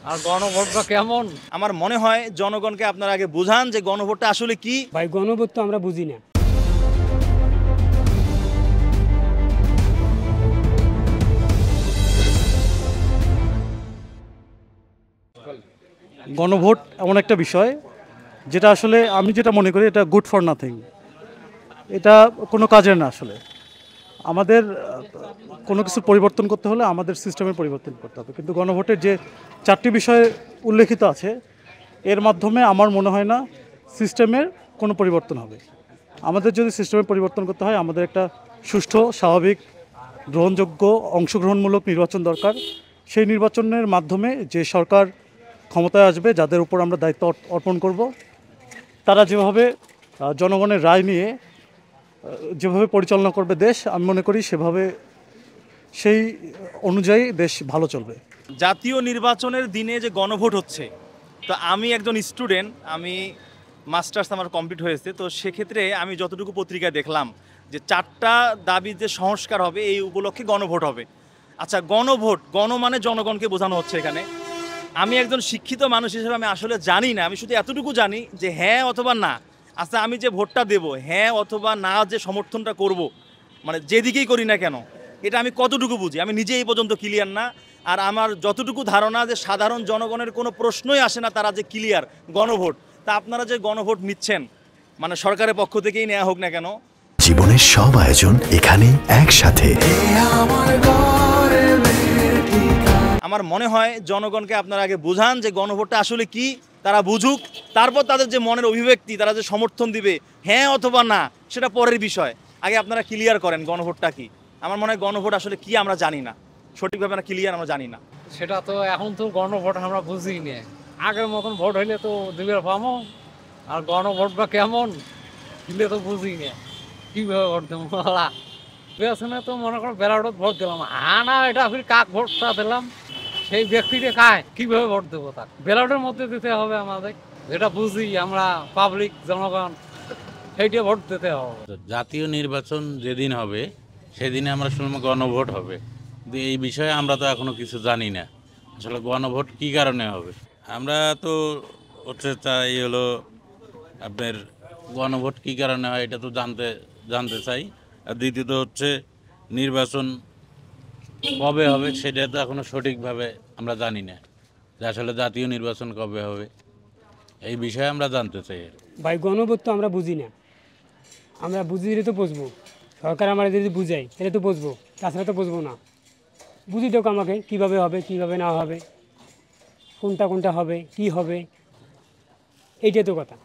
আর গণভোটটা কেমন? আমার মনে হয় জনগণকে আপনারা আগে বুঝান যে গণভোটটা আসলে কি। ভাই গণভোট তো আমরা বুঝি না। গণভোট এমন একটা বিষয় যেটা আসলে আমি যেটা মনে করি এটা গুড ফর নাথিং। এটা কোনো কাজের না আসলে। আমাদের কোনো কিছু পরিবর্তন করতে হলে আমাদের সিস্টেমের পরিবর্তন করতে হবে, কিন্তু গণভোটের যে চারটি বিষয় উল্লেখিত আছে এর মাধ্যমে আমার মনে হয় না সিস্টেমের কোনো পরিবর্তন হবে। আমাদের যদি সিস্টেমের পরিবর্তন করতে হয় আমাদের একটা সুষ্ঠু, স্বাভাবিক, গ্রহণযোগ্য, অংশগ্রহণমূলক নির্বাচন দরকার। সেই নির্বাচনের মাধ্যমে যে সরকার ক্ষমতায় আসবে, যাদের উপর আমরা দায়িত্ব অর্পণ করব, তারা যেভাবে জনগণের রায় নিয়ে যেভাবে পরিচালনা করবে দেশ, আমি মনে করি সেভাবে সেই অনুযায়ী দেশ ভালো চলবে। জাতীয় নির্বাচনের দিনে যে গণভোট হচ্ছে, তো আমি একজন স্টুডেন্ট, আমি মাস্টার্স আমার কমপ্লিট হয়েছে, তো সেক্ষেত্রে আমি যতটুকু পত্রিকায় দেখলাম যে 4টা দাবি যে সংস্কার হবে এই উপলক্ষে গণভোট হবে। আচ্ছা, গণভোট, গণ মানে জনগণকে বোঝানো হচ্ছে এখানে। আমি একজন শিক্ষিত মানুষ হিসেবে আমি আসলে জানি না, আমি শুধু এতটুকু জানি যে হ্যাঁ অথবা না। আচ্ছা, আমি যে ভোটটা দেব, হ্যাঁ অথবা না যে সমর্থনটা করব, মানে যেদিকেই করি না কেন, এটা আমি কতটুকু বুঝি আমি নিজে এই পর্যন্ত ক্লিয়ার না। আর আমার যতটুকু ধারণা যে সাধারণ জনগণের কোনো প্রশ্নই আসে না তারা যে ক্লিয়ার গণভোট। তা আপনারা যে গণভোট নিচ্ছেন, মানে সরকারের পক্ষ থেকেই নেওয়া হোক না কেন, জীবনের সব আয়োজন এখানে একসাথে। আমার মনে হয় জনগণকে আপনারা আগে বুঝান যে গণভোটটা আসলে কি, তারা বুঝুক। তারপর তাদের যে মনের অভিব্যক্তি, তারা যে সমর্থন দিবে হ্যাঁ অথবা না, সেটা পরের বিষয়। আগে আপনারা ক্লিয়ার করেন গণভোটটা কি। আমার মনে হয় গণভোট আসলে কি আমরা জানি না, সঠিকভাবে আমরা ক্লিয়ার আমরা জানি না। সেটা তো এখন তো গণভোট আমরা বুঝি না। আগের মতন ভোট হইলে তো দিবে পাবো। আর গণভোট বা কেমন দিলে তো বুঝি না। কিভাবে ভোট দেবো বলা পেছনে তো মনে করো ব্যালটত ভোট দিলাম, না এটা ফির কাক ভোটটা দিলাম, সেই ব্যক্তিটা কায় কিভাবে ভোট দেবো, তার ব্যালটের মধ্যে দিতে হবে আমাদের, যেটা বুঝি আমরা পাবলিক জনগণ, সেইটা ভোট দিতে হবে। জাতীয় নির্বাচন যেদিন হবে সেদিনে আমরা শুনবো গণভোট হবে, কিন্তু এই বিষয়ে আমরা তো এখনো কিছু জানি না আসলে গণভোট কি কারণে হবে। আমরা তো হচ্ছে চাই হলো আপনার গণভোট কি কারণে হয় এটা তো জানতে চাই। আর দ্বিতীয়ত হচ্ছে নির্বাচন কবে হবে সেটা তো এখনো সঠিকভাবে আমরা জানি না, যে আসলে জাতীয় নির্বাচন কবে হবে এই বিষয়ে আমরা জানতে চাই। ভাই গণভোট তো আমরা বুঝি না। আমরা বুঝিলে তো বুঝবো, সরকার আমরা যদি বুঝাই তাহলে তো বুঝবো, তাছাড়া তো বুঝবো না। বুঝি তো আমাকে কীভাবে হবে, কীভাবে না হবে, কোনটা কোনটা হবে, কি হবে, এইটাই তো কথা।